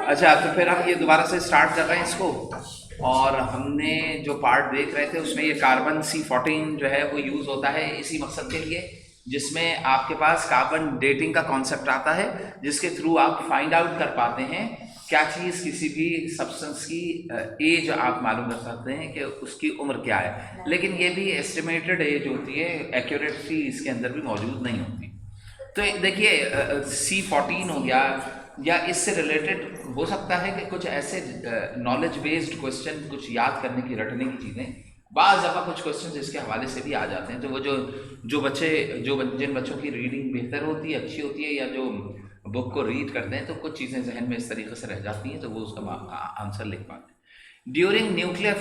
अच्छा, तो फिर हम ये दोबारा से स्टार्ट कर रहे हैं इसको। और हमने जो पार्ट देख रहे थे उसमें ये कार्बन C14 जो है वो यूज़ होता है इसी मकसद के लिए, जिसमें आपके पास कार्बन डेटिंग का कॉन्सेप्ट आता है, जिसके थ्रू आप फाइंड आउट कर पाते हैं क्या चीज़, किसी भी सब्सटेंस की एज आप मालूम कर सकते हैं कि उसकी उम्र क्या है। लेकिन ये भी एस्टिमेटेड एज होती है, एक्यूरेसी इसके अंदर भी मौजूद नहीं होती। तो देखिए C14 हो गया, या इससे रिलेटेड हो सकता है कि कुछ ऐसे नॉलेज बेस्ड क्वेश्चन, कुछ याद करने की, रटने की चीज़ें, बाज़ दफ़ा कुछ क्वेश्चन इसके हवाले से भी आ जाते हैं। तो वो जो बच्चे जिन बच्चों की रीडिंग बेहतर होती है, अच्छी होती है, या जो बुक को रीड करते हैं, तो कुछ चीज़ें जहन में इस तरीके से रह जाती हैं, तो वो उसका आंसर लिख पाते हैं। ड्यूरिंग न्यूक्लियर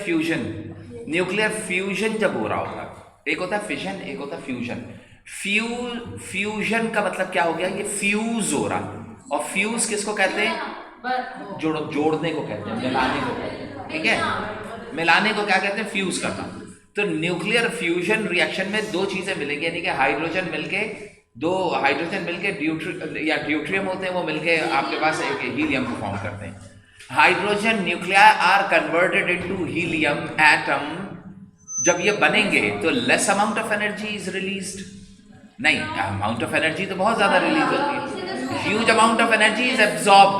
फ्यूजन जब हो रहा होता है, एक होता है फिशन, एक होता है फ्यूजन। फ्यूजन का मतलब क्या हो गया, ये फ्यूज हो रहा। और फ्यूज किसको कहते हैं, जोड़ने को कहते हैं, मिलाने को कहते हैं, ठीक है। मिलाने को क्या कहते हैं, फ्यूज करना। तो न्यूक्लियर फ्यूजन रिएक्शन में दो चीजें मिलेंगी, यानी कि हाइड्रोजन मिलके, दो हाइड्रोजन मिलके ड्यूट्रियम होते हैं, वो मिलके आपके पास एक हीलियम को फॉर्म करते हैं। Hydrogen nuclei are converted into helium atom. जब ये बनेंगे तो less amount of energy is released, नहीं, अमाउंट ऑफ एनर्जी तो बहुत ज्यादा रिलीज होती है, huge amount of energy is absorbed.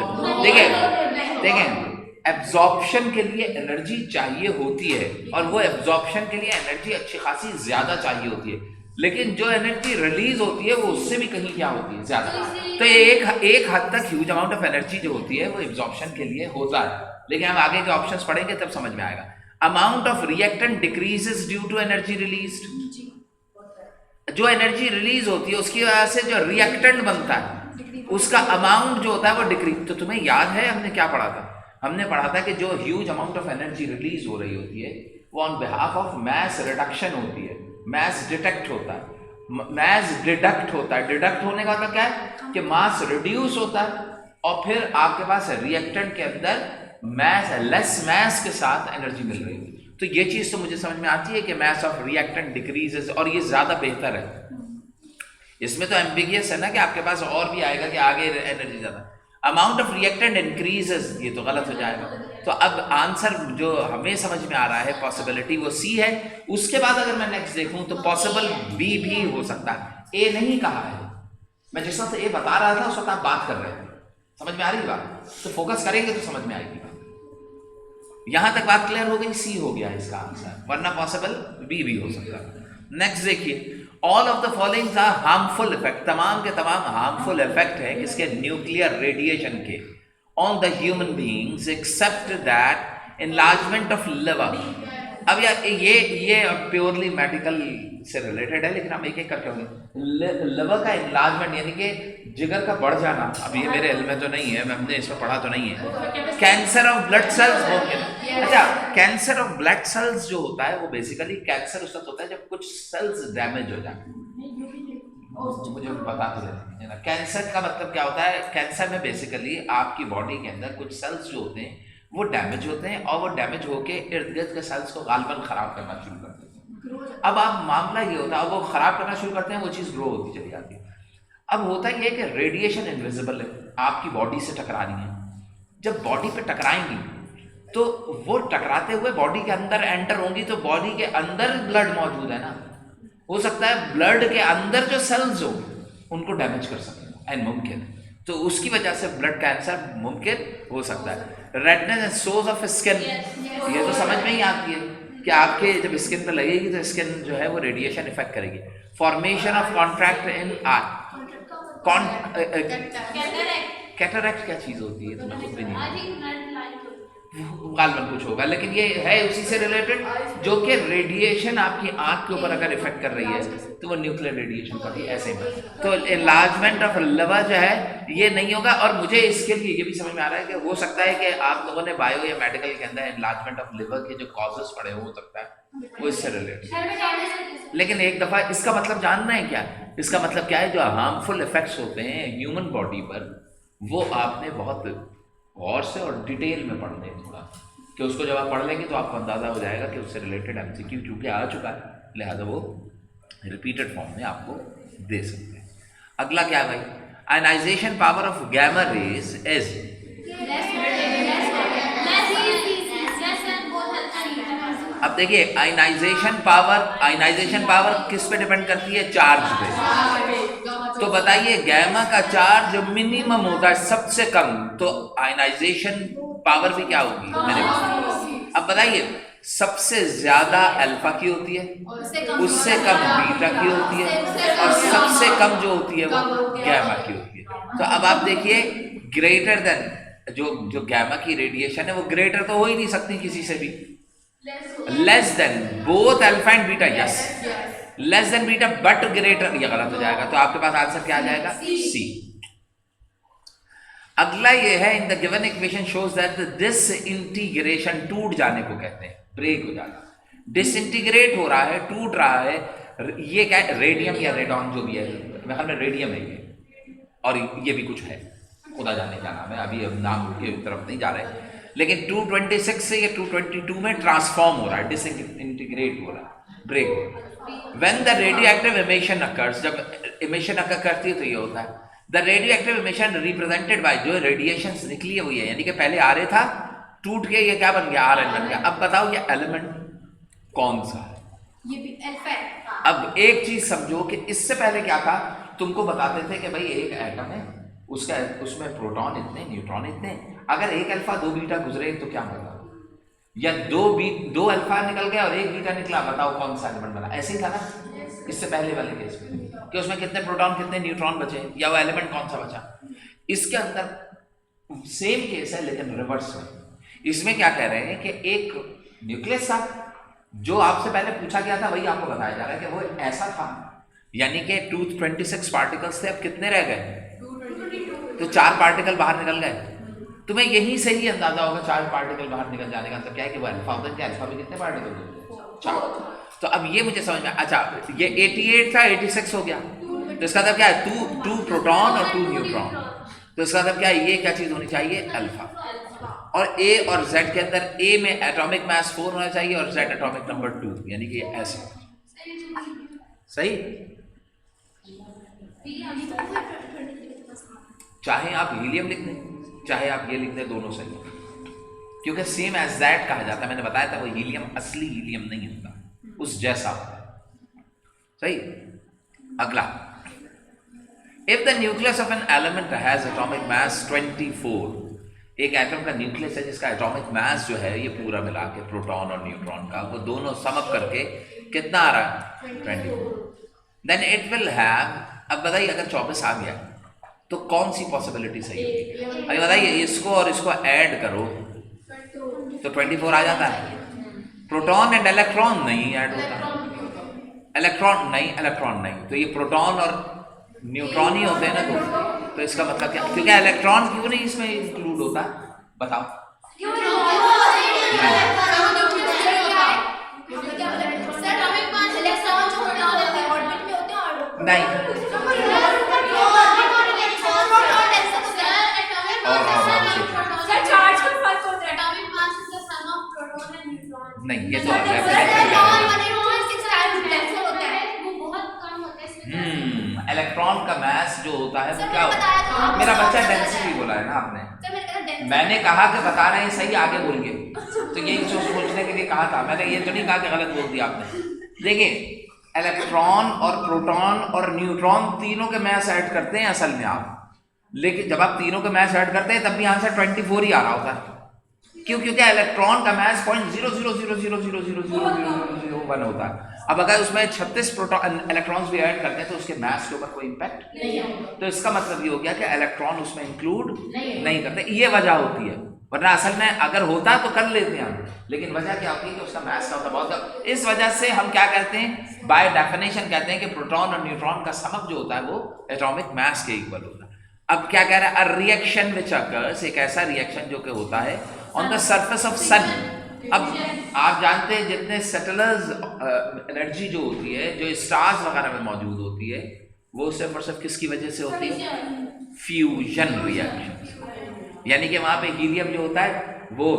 देखें एब्जॉर्प्शन के लिए एनर्जी चाहिए होती है, और वो एब्जॉर्प्शन के लिए एनर्जी अच्छी खासी ज्यादा चाहिए होती है, लेकिन जो एनर्जी रिलीज होती है वो उससे भी कहीं क्या होती है, ज्यादा। तो एक हद तक ह्यूज अमाउंट ऑफ एनर्जी जो होती है वो एब्जॉर्प्शन के लिए होता है, लेकिन हम आगे के ऑप्शंस पढ़ेंगे तब समझ में आएगा। Amount of reactant decreases due to energy released. जो एनर्जी रिलीज होती है उसकी वजह से जो रिएक्टेंट बनता है उसका अमाउंट जो होता है वो डिक्रीज। तो तुम्हें याद है हमने क्या पढ़ा था, हमने पढ़ा था कि जो huge amount of energy release हो रही होती है वो on behalf of mass reduction होती है, मैस डिटेक्ट होता है, मैस डिडक्ट होता है। डिडक्ट होने का मतलब क्या है कि मास रिड्यूस होता है, और फिर आपके पास रिएक्टेंट के अंदर मैस, लेस मैस के साथ एनर्जी मिल रही है। तो ये चीज तो मुझे समझ में आती है कि मैस ऑफ रिएक्टेंट डिक्रीजेस, और ये ज्यादा बेहतर है। इसमें तो एम्बिगियस है ना कि आपके पास और भी आएगा कि आगे एनर्जी ज्यादा। अमाउंट ऑफ रिएक्टेंट इंक्रीजेस, ये तो गलत हो जाएगा। तो अब आंसर जो हमें समझ में आ रहा है, पॉसिबिलिटी वो सी है। उसके बाद अगर मैं नेक्स्ट देखूं तो पॉसिबल बी भी हो सकता है, ए नहीं कहा है। मैं जिस वक्त ए बता रहा था उस वक्त आप बात कर रहे थे, समझ में आ रही बात, तो फोकस करेंगे तो समझ में आएगी बात। यहां तक बात क्लियर हो गई, सी हो गया इसका आंसर, वरना पॉसिबल बी भी हो सकता है। नेक्स्ट देखिए, all of the following are harmful effect, तमाम के तमाम हार्मफुल इफेक्ट है किसके, न्यूक्लियर रेडिएशन के, on the human beings except that enlargement of liver. अब यार ये प्योरली मेडिकल से रिलेटेड है, लेकिन हम एक एक करके होंगे। लिवर का एनलार्जमेंट यानी कि जिगर का बढ़ जाना, अब ये मेरे इल्म में तो नहीं है, हमने इसमें पढ़ा तो नहीं है। कैंसर ऑफ ब्लड सेल्स मुमकिन। अच्छा, कैंसर ऑफ ब्लड सेल्स जो होता है वो बेसिकली कैंसर उस वक्त होता है जब कुछ सेल्स डैमेज हो जाए। मुझे बता तो देते हैं, कैंसर का मतलब क्या होता है, कैंसर में बेसिकली आपकी बॉडी के अंदर कुछ सेल्स जो होते हैं वो डैमेज होते हैं, और वो डैमेज होके इर्द गिर्द के सेल्स को गालबन खराब करना शुरू कर देते हैं। अब आप मामला ये होता है, वो खराब करना शुरू करते हैं, वो चीज़ ग्रो होती चली जाती है। अब होता ये कि रेडिएशन इनविजिबल है, आपकी बॉडी से टकरा रही है, जब बॉडी पे टकराएंगी तो वो टकराते हुए बॉडी के अंदर एंटर होंगी, तो बॉडी के अंदर ब्लड मौजूद है ना, हो सकता है ब्लड के अंदर जो सेल्स हो उनको डैमेज कर सकते हैं, मुमकिन है। तो उसकी वजह से ब्लड कैंसर मुमकिन हो सकता है। Redness and shows of skin, ये तो समझ में ही आती है कि आपके जब स्किन पे लगेगी तो स्किन जो है वो रेडिएशन इफेक्ट करेगी। Formation of contract in I, cataract क्या चीज होती है, तुम्हें खुद भी नहीं गालबन कुछ होगा, लेकिन ये है उसी से रिलेटेड, जो कि रेडिएशन आपकी आंख के ऊपर अगर इफेक्ट कर रही है तो वो न्यूक्लियर रेडिएशन का भी ऐसे ही। तो एनलार्जमेंट ऑफ लिवर जो है ये नहीं होगा। और मुझे इसके लिए ये भी समझ में आ रहा है कि हो सकता है कि आप लोगों ने बायो या मेडिकल के अंदर एनलार्जमेंट ऑफ लिवर के जो कॉजेस पढ़े हो सकता है वो इससे रिलेटेड। लेकिन एक दफा इसका मतलब जानना है क्या, इसका मतलब क्या है, जो हार्मफुल इफेक्ट्स होते हैं ह्यूमन बॉडी पर वो आपने बहुत गौर से और डिटेल में पढ़ते हैं थोड़ा, कि उसको जब आप पढ़ लेंगे तो आपको अंदाजा हो जाएगा कि उससे रिलेटेड एमसीक्यू चूंकि आ चुका है, लिहाजा वो रिपीटेड फॉर्म में आपको दे सकते हैं। अगला क्या है भाई, ionisation power of gamma rays is देखिए आयनाइजेशन पावर किस पे डिपेंड करती है? चार्ज पे। तो बताइए गैमा का चार्ज मिनिमम होता है सबसे कम, तो आयनाइजेशन पावर भी क्या होगी मिनिमम। अब बताइए सबसे ज्यादा अल्फा की होती है, उससे कम बीटा की होती है, और सबसे कम जो होती है वो गैमा की होती है। तो अब आप देखिए ग्रेटर देन जो गैमा की रेडिएशन है वो ग्रेटर तो हो ही नहीं सकती किसी से भी। Less than both alpha and beta, yes less than beta but greater, ये गलत हो जाएगा। तो आपके पास आंसर क्या आ जाएगा? सी। अगला ये है in the given equation shows that this integration टूट जाने को कहते हैं, ब्रेक हो जाना। डिसइंटीग्रेट हो रहा है, टूट रहा है, ये क्या है? रेडियम या रेडॉन जो भी है, मेरे ख्याल में रेडियम है ये, और ये भी कुछ है, खुदा जाने क्या नाम है, अभी अब नाम की तरफ नहीं जा रहे। लेकिन 226 से ये 222 में ट्रांसफॉर्म हो रहा है, डिसइंटीग्रेट हो रहा है, ब्रेक हो रहा है। When the radioactive emission occurs, जब इमिशन अकर करती है तो ये होता है the radioactive emission represented by, जो रेडिएशंस निकली हुई है, यानी कि पहले आर था, टूट के ये क्या बन गया? आर एन बन गया। अब बताओ ये एलिमेंट कौन सा है? ये भी अल्फा है। अब एक चीज समझो कि इससे पहले क्या था, तुमको बताते थे कि भाई एक एटम है, उसका उसमें प्रोटॉन इतने, न्यूट्रॉन इतने, अगर एक अल्फा दो बीटा गुजरे तो क्या होगा? या दो अल्फा निकल गया और एक बीटा निकला, बताओ कौन सा एलिमेंट बना? ऐसे ही था ना इससे पहले वाले केस में, कि उसमें कितने प्रोटॉन कितने न्यूट्रॉन बचे, या वो एलिमेंट कौन सा बचा। इसके अंदर सेम केस है लेकिन रिवर्स में। इसमें क्या कह रहे हैं कि एक न्यूक्लियस था, जो आपसे पहले पूछा गया था वही आपको बताया जा रहा है कि वो ऐसा था, यानी कि 226 पार्टिकल्स थे, अब कितने रह गए? तो 4 पार्टिकल बाहर निकल गए। तुम्हें यही से ही अंदाजा होगा 4 पार्टिकल बाहर निकल जाने का मतलब क्या है कि वो अल्फा होता है। अल्फा में कितने पार्टिकल होते? 4। तो अब ये मुझे समझ में, अच्छा ये 88 था, 86 हो गया, तो इसका मतलब क्या है? 2 प्रोटॉन और 2 न्यूट्रॉन, तो इसका मतलब क्या है? ये क्या चीज होनी चाहिए? अल्फा। और ए और जेड के अंदर ए में एटॉमिक मास 4 होना चाहिए और जेड एटॉमिक नंबर 2, यानी कि ऐसे। सही? चाहे आप हीलियम लिख दें, चाहे आप ये लिख दें, दोनों सही है, क्योंकि सेम एज दैट कहा जाता है। मैंने बताया था वो हीलियम असली हीलियम नहीं होता, उस जैसा होता है। सही? अगला, if the nucleus of an element has atomic mass 24, एक एटम का न्यूक्लियस है जिसका एटॉमिक मास जो है ये पूरा मिला के प्रोटॉन और न्यूट्रॉन का, वो दोनों सम अप करके कितना आ रहा है? 24। देन इट विल हैव, अब बताइए अगर 24 आ गया तो कौन सी पॉसिबिलिटी सही होगी? अरे बताइए इसको और इसको ऐड करो तो 24 आ जाता है। प्रोटॉन एंड इलेक्ट्रॉन नहीं ऐड होता, इलेक्ट्रॉन नहीं, तो ये प्रोटॉन और न्यूट्रॉन ही होते हैं ना। तो इसका मतलब क्या? क्योंकि इलेक्ट्रॉन क्यों नहीं इसमें इंक्लूड होता? बताओ। नहीं, नहीं ये तो इलेक्ट्रॉन का मास जो होता है वो क्या होता है? मेरा बच्चा डेंसिटी बोला है ना आपने, मैंने कहा कि बता रहे हैं सही, आगे बोलिए। तो यही सोचने के लिए कहा था मैंने, ये तो नहीं कहा कि गलत बोल दिया आपने। देखिए इलेक्ट्रॉन और प्रोटॉन और न्यूट्रॉन तीनों के मास ऐड करते हैं असल में आप, लेकिन जब आप तीनों के मास ऐड करते हैं तब भी आंसर 24 ही आ रहा होता है। क्यों? क्योंकि इलेक्ट्रॉन का मास 0.000000001 होता है। अब अगर उसमें 36 प्रोटॉन इलेक्ट्रॉन्स भी ऐड करते हैं तो उसके मास के ऊपर कोई इंपैक्ट नहीं है। तो इसका मतलब ये हो गया कि इलेक्ट्रॉन उसमें इंक्लूड नहीं करते, ये वजह होती है। वरना असल में अगर होता तो कर लेते हैं हम, लेकिन वजह क्या होती है कि उसका मास का होता बहुत। इस वजह से हम क्या कहते हैं, बाय डेफिनेशन कहते हैं कि प्रोटॉन और न्यूट्रॉन का समअप जो होता है वो एटॉमिक मास के इक्वल होता है। अब क्या कह रहा है? अ रिएक्शन विच अकर्स, एक ऐसा रिएक्शन जो कि होता है ऑन द सरफेस ऑफ सन। अब आप जानते हैं जितने सेटलर्स एनर्जी जो होती है, जो स्टार्स वगैरह में मौजूद होती है, वो सिर्फ और सिर्फ किसकी वजह से होती है? Fusion reaction. यानी कि वहां पे हीलियम जो होता है वो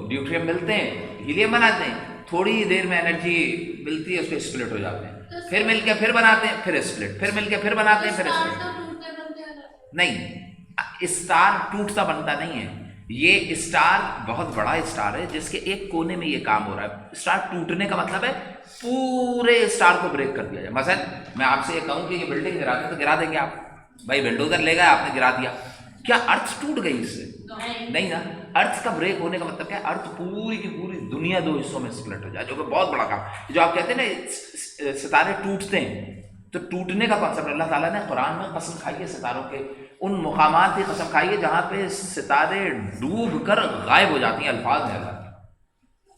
ड्यूट्रियम मिलते हैं, हीलियम बनाते हैं, थोड़ी देर में एनर्जी मिलती है, उसके स्प्लिट हो जाते हैं, फिर मिलके फिर बनाते हैं, फिर स्प्लिट, फिर मिलके फिर बनाते हैं, फिर स्प्लिट। नहीं, स्टार टूटता बनता नहीं है, ये स्टार बहुत बड़ा स्टार है जिसके एक कोने में ये काम हो रहा है। स्टार टूटने का मतलब है पूरे स्टार को ब्रेक कर दिया जाए। मसलन मैं आपसे ये कहूँ कि ये बिल्डिंग गिरा दें तो गिरा देंगे आप, भाई बिल्डोजर ले गए आपने गिरा दिया, क्या अर्थ टूट गई इससे? नहीं ना। अर्थ का ब्रेक होने का मतलब क्या है? अर्थ पूरी की पूरी दुनिया दो हिस्सों में स्प्लिट हो जाए, जो कि बहुत बड़ा काम। जो आप कहते हैं ना सितारे टूटते हैं, तो टूटने का कॉन्सेप्ट अल्लाह ताला ने कुरान में कसम खाई है सितारों के उन मुकामात की कसम खाई है जहाँ पे सितारे डूब कर गायब हो जाती हैं। अल्फाज है अल्लाह के,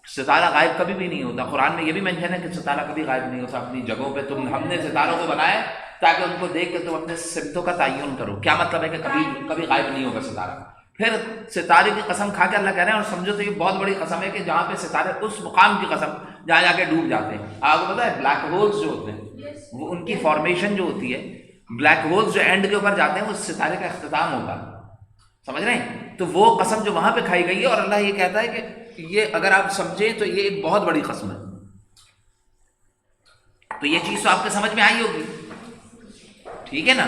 सितारा गायब कभी भी नहीं होता। कुरान में ये भी मेंशन है कि सितारा कभी गायब नहीं होता अपनी जगहों पे। हमने सितारों को बनाया ताकि उनको देख के तुम अपने सिमतों का तयन करो। क्या मतलब है कि कभी कभी गायब नहीं होगा सितारा। फिर सितारे की कसम खा के अल्लाह कह रहे हैं और समझो तो ये बहुत बड़ी कसम है कि जहाँ पे सितारे उस मुकाम की कसम जहाँ जाके डूब जाते हैं। आपको पता है ब्लैक होल्स जो होते हैं वो उनकी फॉर्मेशन जो होती है, ब्लैक होल्स जो एंड के ऊपर जाते हैं वो सितारे का इख्तिताम होता है, समझ रहे हैं? तो वो कसम जो वहां पे खाई गई है और अल्लाह ये कहता है कि ये अगर आप समझें तो ये एक बहुत बड़ी कसम है। तो ये चीज तो आपके समझ में आई होगी, ठीक है ना?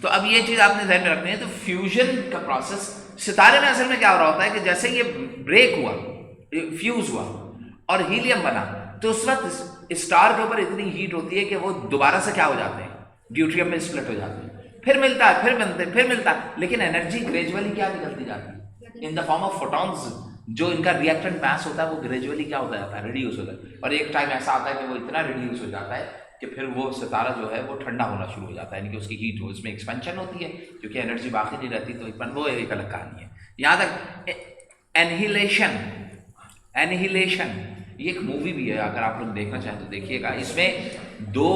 तो अब ये चीज आपने ध्यान में रखनी है। तो फ्यूजन का प्रोसेस सितारे में असल में क्या हो रहा होता है कि जैसे ये ब्रेक हुआ, फ्यूज हुआ और हीलियम बना, तो उस वक्त स्टार के ऊपर इतनी हीट होती है कि वो दोबारा से क्या हो जाते हैं, ड्यूट्रियम में स्प्लिट हो जाते हैं, फिर मिलता है, फिर बनते हैं, फिर मिलता है। लेकिन एनर्जी ग्रेजुअली क्या निकलती जाती है in the form of photons. जो इनका रिएक्टेंट मास होता है वो ग्रेजुअली क्या होता जाता है, रिड्यूस होता है। और एक टाइम ऐसा आता है कि वो इतना रिड्यूस हो जाता है कि फिर वो सितारा जो है वो ठंडा होना शुरू हो जाता है, यानी कि उसकी हीट हो, उसमें एक्सपेंशन होती है क्योंकि एनर्जी बाकी नहीं रहती, तो वो एक अलग कहानी है। यहाँ तक एनहिलेशन, एनहिलेशन ये एक मूवी भी है, अगर आप लोग देखना चाहें तो देखिएगा। इसमें दो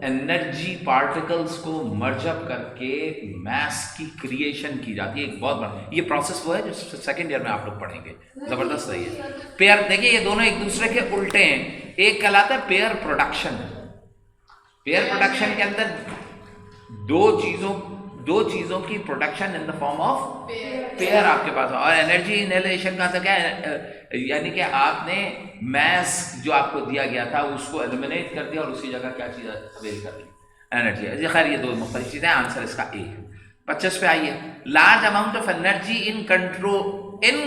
एनर्जी पार्टिकल्स को मर्जअप करके मैस की क्रिएशन की जाती है। एक बहुत बड़ा ये प्रोसेस वो है जो सेकेंड ईयर में आप लोग पढ़ेंगे, जबरदस्त है ये। पेयर देखिए, ये दोनों एक दूसरे के उल्टे हैं। एक कहलाता है पेयर प्रोडक्शन। पेयर प्रोडक्शन के अंदर दो चीजों की production in the form of pair आपके पास। और एनर्जी इनहेलेशन का तो क्या है, यानी कि आपने मैस जो आपको दिया गया था उसको एलिमिनेट कर दिया और उसकी जगह क्या चीज अवेल कर दी, एनर्जी। खैर ये दो मुख्तलिफ चीजें, आंसर इसका ए है। 25 पे आइए, large amount of energy in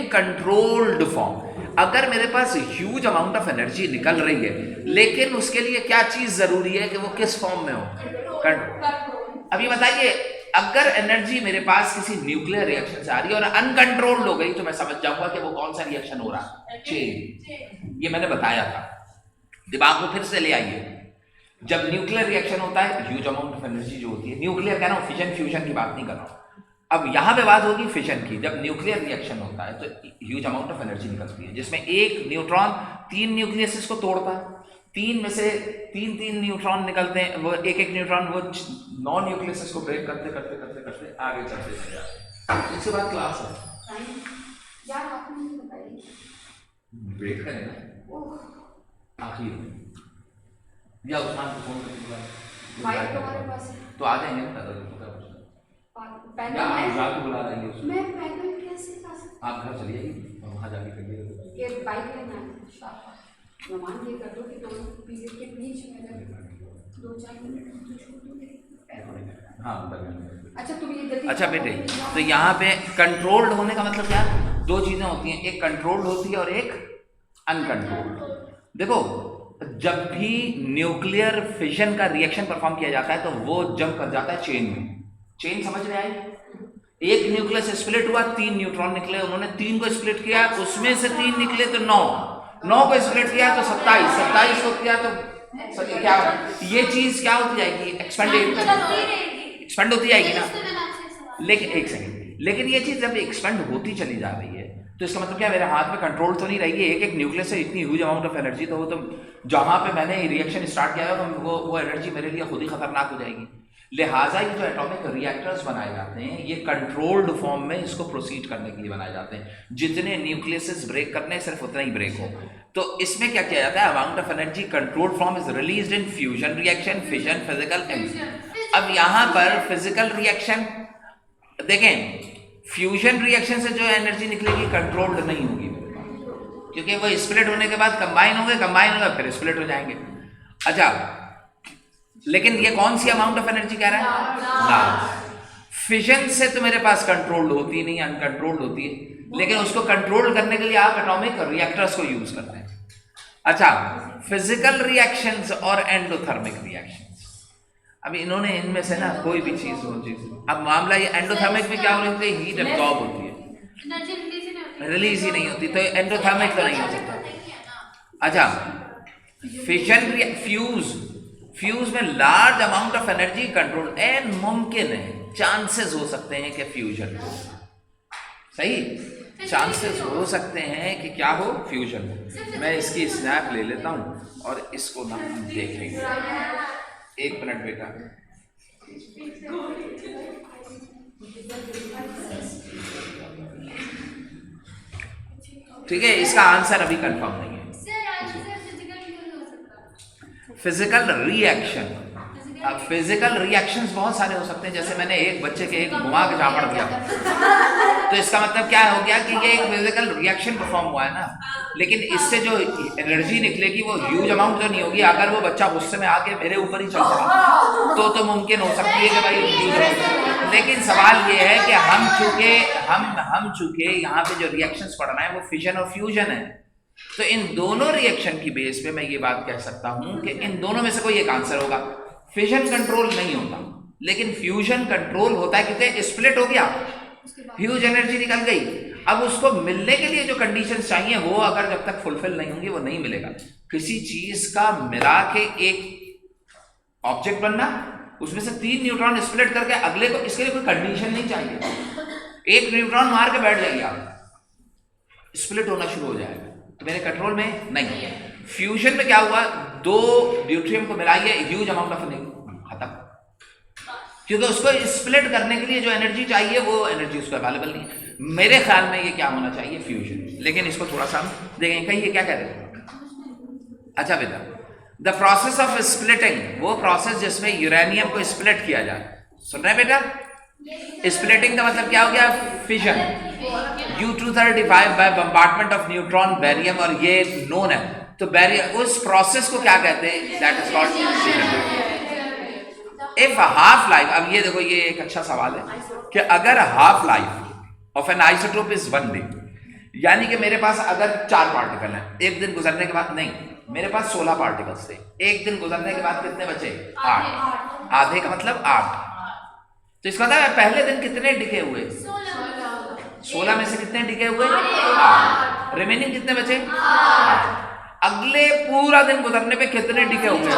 controlled form. अगर मेरे पास ह्यूज अमाउंट ऑफ एनर्जी निकल रही है लेकिन उसके लिए क्या चीज जरूरी है कि वो किस फॉर्म में हो, कंट्रोल। अभी बताइए, अगर एनर्जी मेरे पास किसी न्यूक्लियर रिएक्शन से आ रही है और अनकंट्रोल्ड हो गई तो मैं समझ जाऊंगा कि वो कौन सा रिएक्शन हो रहा है, चेन। ये मैंने बताया था, दिमाग को फिर से ले आइए। जब न्यूक्लियर रिएक्शन होता है ह्यूज अमाउंट ऑफ एनर्जी जो होती है, न्यूक्लियर कह रहा हूं, फिजन फ्यूजन की बात नहीं कर रहा हूं। अब यहां पे बात होगी फिजन की। जब न्यूक्लियर रिएक्शन होता है तो ह्यूज अमाउंट ऑफ एनर्जी निकलती है, जिसमें एक न्यूट्रॉन 3 न्यूक्लियस को तोड़ता है, 3 में से 3 न्यूट्रॉन निकलते हैं, वो एक न्यूट्रॉन वो 9 न्यूक्लियस को ब्रेक करते करते करते करते आगे चलते चले जाते हैं। इसके बाद क्लास है यार, आपने नहीं बताई। ब्रेक करेगा आखिर में, या उस्मान को फोन करके तुम्हारे पास तो आ जाएंगे ना, आप बुला देंगे उसको। मैं पैदल कैसे जा सकती? आप घर चलिए और वहाँ जाके करिएगा। ये बाइक लेना है, मान ये कर दो कि दोनों पीरियड के बीच में 2-4 मिनट तो छोड़ दो। हाँ, अच्छा तुम ये जल्दी। अच्छा बेटे, तो यहाँ पे कंट्रोल्ड होने का मतलब क्या है? 2 चीजें होती हैं, एक कंट्रोल्ड होती है और एक अनकंट्रोल्ड। देखो, जब भी न्यूक्लियर फिशन का रिएक्शन परफॉर्म किया जाता है तो वो जंप कर जाता है चेन में। चेन समझ में आई? एक न्यूक्लियस स्प्लिट हुआ, 3 न्यूट्रॉन निकले, उन्होंने 3 को स्प्लिट किया, उसमें से 3 निकले तो 9 को स्प्लिट किया तो 27 को किया तो क्या, ये चीज क्या होती जाएगी, एक्सपेंड होती जाएगी ना। लेकिन एक सेकंड, लेकिन ये चीज जब एक्सपेंड होती चली जा रही है तो इसका मतलब क्या, मेरे हाथ में कंट्रोल तो नहीं रहेगी। एक न्यूक्लियस से इतनी ह्यूज अमाउंट ऑफ एनर्जी, तो वो तो जहां पे मैंने रिएक्शन स्टार्ट किया है वो एनर्जी मेरे लिए खुद ही खतरनाक हो जाएगी। लिहाजा ये जो एटॉमिक रिएक्टर्स बनाए जाते हैं ये कंट्रोल्ड फॉर्म में इसको प्रोसीड करने के लिए बनाए जाते हैं, जितने न्यूक्लियस ब्रेक करने सिर्फ उतना ही ब्रेक हो। तो इसमें क्या किया जाता है, amount of energy controlled form is released in fusion reaction, fission, physical. अब यहाँ पर फिजिकल रिएक्शन देखें, फ्यूजन रिएक्शन से जो एनर्जी निकलेगी कंट्रोल्ड नहीं होगी मेरे पास, क्योंकि वो स्प्लिट होने के बाद कंबाइन होंगे फिर स्प्लिट हो जाएंगे। अच्छा, लेकिन ये कौन सी अमाउंट ऑफ एनर्जी कह रहा है, लार्ज। फिजन से तो मेरे पास कंट्रोल्ड होती नहीं, अनकंट्रोल्ड होती है, लेकिन उसको कंट्रोल करने के लिए आप एटॉमिक रिएक्टर्स को यूज करते हैं। अच्छा, फिजिकल रिएक्शंस और एंडोथर्मिक रिएक्शंस, अब इन्होंने इनमें से ना कोई भी चीज हो चीज, अब मामला ये एंडोथर्मिक में क्या होती है, हीट एब्जॉर्ब होती है, रिलीज ही नहीं होती, तो एंडोथर्मिक तो नहीं हो सकता। अच्छा, फिजन फ्यूज में large amount of energy control and मुमकिन है, चांसेस हो सकते हैं कि फ्यूजन हो, सही, चांसेस हो सकते हैं कि क्या हो, फ्यूजन हो। मैं इसकी स्नैप ले लेता हूं और इसको ना देखेंगे, एक मिनट बेटा। ठीक है, इसका आंसर अभी कंफर्म नहीं है। फिजिकल रिएक्शन, अब फिजिकल रिएक्शंस बहुत सारे हो सकते हैं, जैसे मैंने एक बच्चे के एक घुमा के झापड़ दिया, तो इसका मतलब क्या हो गया कि ये एक फिजिकल रिएक्शन परफॉर्म हुआ है ना, लेकिन इससे जो एनर्जी निकलेगी वो ह्यूज अमाउंट तो नहीं होगी। अगर वो बच्चा गुस्से में आके मेरे ऊपर ही चल पड़ा तो मुमकिन हो सकती है कि भाई ह्यूज अमाउंट, लेकिन सवाल ये है कि हम चूंकि यहाँ पे जो रिएक्शंस पढ़ना है वो फिजन और फ्यूजन है, तो इन दोनों रिएक्शन की बेस पे मैं ये बात कह सकता हूं कि इन दोनों में से कोई एक आंसर होगा। फिजन कंट्रोल नहीं होता, लेकिन फ्यूजन कंट्रोल होता है, क्योंकि स्प्लिट हो गया, ह्यूज एनर्जी निकल गई। अब उसको मिलने के लिए जो कंडीशंस चाहिए वो अगर जब तक फुलफिल नहीं होंगी वो नहीं मिलेगा। किसी चीज का मिला के एक ऑब्जेक्ट बनना, उसमें से 3 न्यूट्रॉन स्प्लिट करके अगले को, इसके लिए कोई कंडीशन नहीं चाहिए। एक न्यूट्रॉन मार के बैठ जाइए आप, स्प्लिट होना शुरू हो जाएगा, तो मेरे कंट्रोल में नहीं है। फ्यूजन में क्या हुआ, 2 ड्यूट्रियम को मिलाइए, ह्यूज अमाउंट ऑफ खत्म, क्योंकि उसको स्प्लिट करने के लिए जो एनर्जी चाहिए वो एनर्जी उसको अवेलेबल नहीं है। मेरे ख्याल में ये क्या होना चाहिए, फ्यूजन, लेकिन इसको थोड़ा सा हम देखेंगे। कहिए क्या कह रहे हैं। अच्छा बेटा, द प्रोसेस ऑफ स्प्लिटिंग, वो प्रोसेस जिसमें यूरेनियम को स्प्लिट किया जाए, सुन रहे हैं बेटा, स्प्लिटिंग का मतलब क्या हो गया, fission. U-235 by bombardment of neutron barium, और ये नोन है, तो बेरियम, उस प्रोसेस को क्या कहते हैं, that is called fission. If half life, अब ये देखो, ये एक अच्छा सवाल है कि अगर half life of N isotope is 1 day, यानी कि मेरे पास अगर 4 पार्टिकल हैं, एक दिन गुजरने के बाद, नहीं, मेरे पास 16 पार्टिकल्स थे, एक दिन गुजरने के बाद कितने बचे, 8, आधे का मतलब 8, तो इसका मतलब पहले दिन कितने डिके हुए, 16 में से कितने डिके हुए, 8, रिमेनिंग कितने बचे, 8, अगले पूरा दिन गुजरने पे कितने डिके हुए,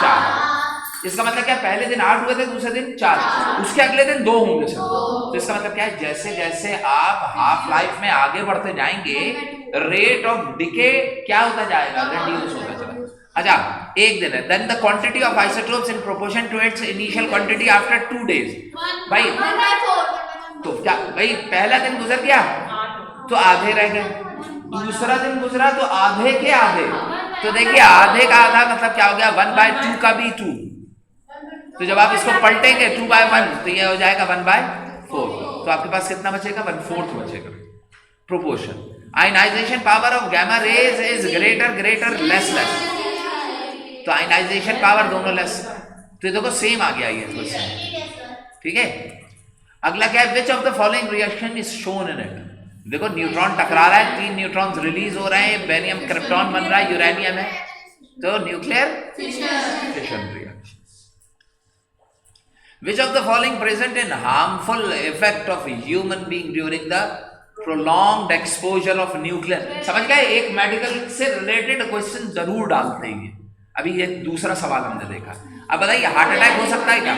4। इसका मतलब क्या, पहले दिन 8 हुए थे, दूसरे दिन 4, उसके अगले दिन 2 होंगे सिर्फ। तो इसका मतलब क्या है, जैसे जैसे आप हाफ लाइफ में आगे बढ़ते जाएंगे, रेट ऑफ डिके क्या होता जाएगा, रिड्यूस होता चला। अच्छा, एक दिन है, then the quantity of isotopes in proportion to its initial quantity after 2 days. भाई तो क्या, भाई पहला दिन गुजर गया तो आधे रह गए, दूसरा दिन गुजरा तो आधे के आधे, तो देखिए आधे का आधा मतलब क्या हो गया, 1/2 का भी 2, तो जब आप इसको पलटेंगे 2/1 तो ये हो जाएगा 1/4, तो आपके पास कितना बचेगा, 1/4 बचेगा, proportion. Ionisation power of gamma rays is greater less, तो आयनाइजेशन पावर दोनों लेस, तो ये देखो सेम आ गया ये क्वेश्चन, ठीक है। अगला क्या है, विच of the following reaction is shown in it, देखो न्यूट्रॉन टकरा रहा है, 3 न्यूट्रॉन्स रिलीज हो रहे हैं, बेरियम क्रिप्टॉन बन रहा है, यूरेनियम है, तो nuclear fission reaction. Which of the following present in harmful effect of human being during the prolonged exposure of nuclear, समझ गए, एक मेडिकल से रिलेटेड क्वेश्चन जरूर डालते हैं। अभी ये दूसरा सवाल हमने देखा, अब बताइए हार्ट अटैक हो सकता है क्या,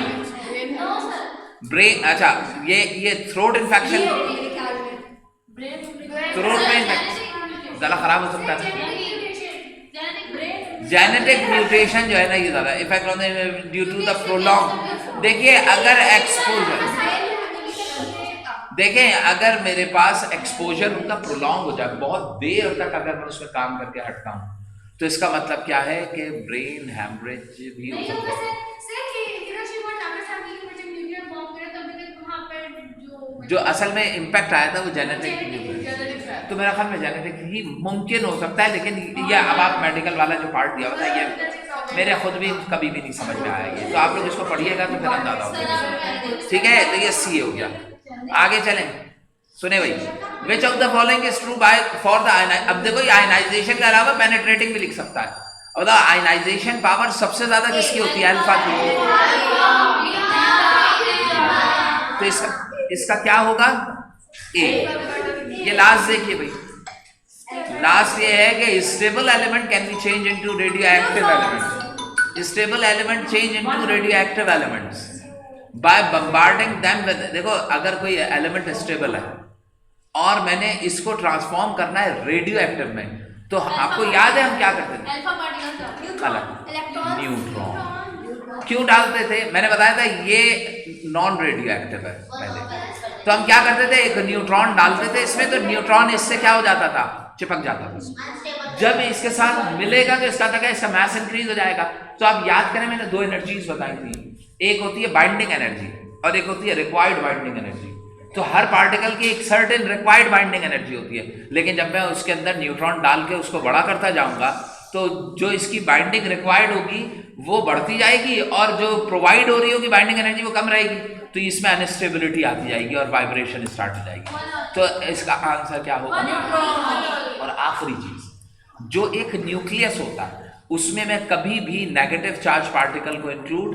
ब्रेन, अच्छा ये थ्रोट इन्फेक्शन, थ्रोट में गला खराब हो सकता है, जेनेटिक म्यूटेशन जो है ना, ये ज्यादा effect on due to the prolong. देखिए अगर एक्सपोजर, देखें अगर मेरे पास एक्सपोजर उनका प्रोलॉन्ग हो जाए, बहुत देर तक अगर मैं उसमें काम करके हटता हूँ, तो इसका मतलब क्या है कि ब्रेन हैमरेज भी हो सकता है। जो असल में इम्पैक्ट आया था वो जेनेटिक, तो मेरा ख्याल में जेनेटिक ही मुमकिन हो सकता है, लेकिन ये अब आप मेडिकल वाला जो पार्ट दिया होता है, ये मेरे खुद भी कभी भी नहीं समझ में आया ये, तो आप लोग इसको पढ़िएगा तो फिर अंदाजा होगा। ठीक है, तो ये सी हो गया। आगे चलें, सुने भाई, which of the following is true by for the ionise. अब देखो ये आयनाइजेशन के अलावा पेनिट्रेटिंग भी लिख सकता है, और आयनाइजेशन पावर सबसे ज्यादा किसकी होती है? अल्फा की। तो इसका क्या होगा? ए। ये लास्ट देखिए भाई, लास्ट ये है कि stable element can be change into radio active element. Stable element change into radio active elements bye bombarding them with. देखो अगर कोई एलिमेंट स्टेबल है और मैंने इसको ट्रांसफॉर्म करना है रेडियो एक्टिव में, तो आपको याद है हम क्या करते थे? न्यूट्रॉन। क्यों डालते थे? मैंने बताया था ये नॉन रेडियो एक्टिव है पहले, तो हम क्या करते थे? एक न्यूट्रॉन डालते थे इसमें, तो न्यूट्रॉन इससे क्या हो जाता था? चिपक जाता था। जब इसके साथ मिलेगा तो इसका क्या, इसका मास इंक्रीज हो जाएगा। तो आप याद करें, मैंने दो एनर्जीज बताई थी, एक होती है बाइंडिंग एनर्जी और एक होती है रिक्वायर्ड बाइंडिंग एनर्जी। तो हर पार्टिकल की एक सर्टेन रिक्वायर्ड बाइंडिंग एनर्जी होती है, लेकिन जब मैं उसके अंदर न्यूट्रॉन डाल के उसको बड़ा करता जाऊंगा तो जो इसकी बाइंडिंग रिक्वायर्ड होगी वो बढ़ती जाएगी और जो प्रोवाइड हो रही होगी बाइंडिंग एनर्जी वो कम रहेगी, तो इसमें अनस्टेबिलिटी आती जाएगी और वाइब्रेशन स्टार्ट हो जाएगी। तो इसका आंसर क्या होगा? और आखिरी चीज, जो एक न्यूक्लियस होता है उसमें मैं कभी भी नेगेटिव चार्ज पार्टिकल को इंक्लूड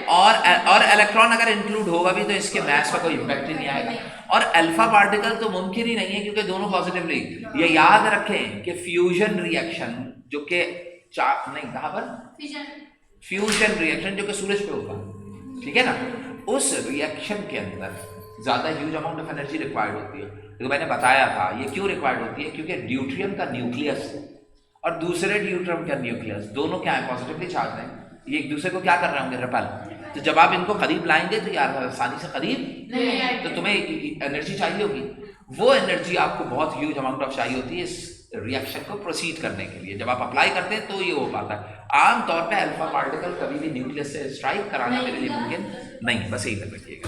और इलेक्ट्रॉन अगर इंक्लूड होगा भी तो इसके मास का कोई इम्पैक्ट ही नहीं आएगा। और अल्फा पार्टिकल तो मुमकिन ही नहीं है क्योंकि दोनों पॉजिटिवली। ये याद रखें कि फ्यूजन रिएक्शन जो कि नहीं, कहां पर? फ्यूजन रिएक्शन जो कि सूरज पे होता है, ठीक है ना, उस रिएक्शन के अंदर ज्यादा huge amount of energy required होती है। तो मैंने बताया था ये क्यों रिक्वायर्ड होती है, क्योंकि ड्यूट्रियम का न्यूक्लियस और दूसरे ड्यूट्रियम का न्यूक्लियस दोनों क्या है? पॉजिटिवली चार्ज हैं। ये एक दूसरे को क्या कर रहे होंगे? रिपेल। तो जब आप इनको करीब लाएंगे तो यार आसानी से करीब नहीं, तो तुम्हें एनर्जी चाहिए होगी, वो एनर्जी आपको बहुत ह्यूज अमाउंट ऑफ चाहिए होती है इस रिएक्शन को प्रोसीड करने के लिए। जब आप अप्लाई करते हैं तो ये हो पाता है। आमतौर पे अल्फा पार्टिकल कभी भी न्यूक्लियस से स्ट्राइक कराना मेरे लिए मुमकिन नहीं। बस यही लग रखिएगा।